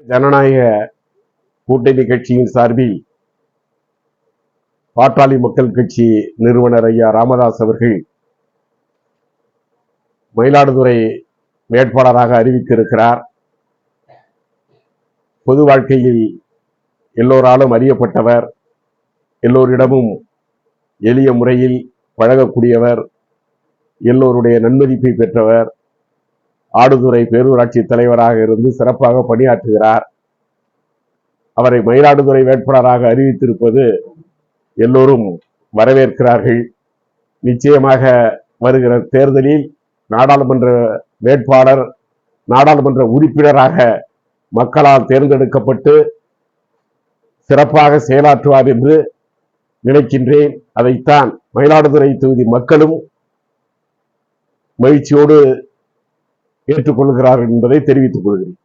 ஜனநாயக கூட்டணி கட்சியின் சார்பில் பாட்டாளி மக்கள் கட்சி நிறுவனர் ஐயா ராமதாஸ் அவர்கள் மயிலாடுதுறை வேட்பாளராக அறிவித்திருக்கிறார். பொது வாழ்க்கையில் எல்லோராலும் அறியப்பட்டவர், எல்லோரிடமும் எளிய முறையில் பழகக்கூடியவர், எல்லோருடைய நன்மதிப்பை பெற்றவர். ஆடுதுறை பேரூராட்சி தலைவராக இருந்து சிறப்பாக பணியாற்றுகிறார். அவரை மயிலாடுதுறை வேட்பாளராக அறிவித்திருப்பது எல்லோரும் வரவேற்கிறார்கள். நிச்சயமாக வருகிற தேர்தலில் நாடாளுமன்ற வேட்பாளர், நாடாளுமன்ற உறுப்பினராக மக்களால் தேர்ந்தெடுக்கப்பட்டு சிறப்பாக செயலாற்றுவார் என்று நினைக்கின்றேன். அதைத்தான் மயிலாடுதுறை தொகுதி மக்களும் மகிழ்ச்சியோடு ஏற்றுக்கொள்கிறார்கள் என்பதை தெரிவித்துக் கொள்கிறேன்.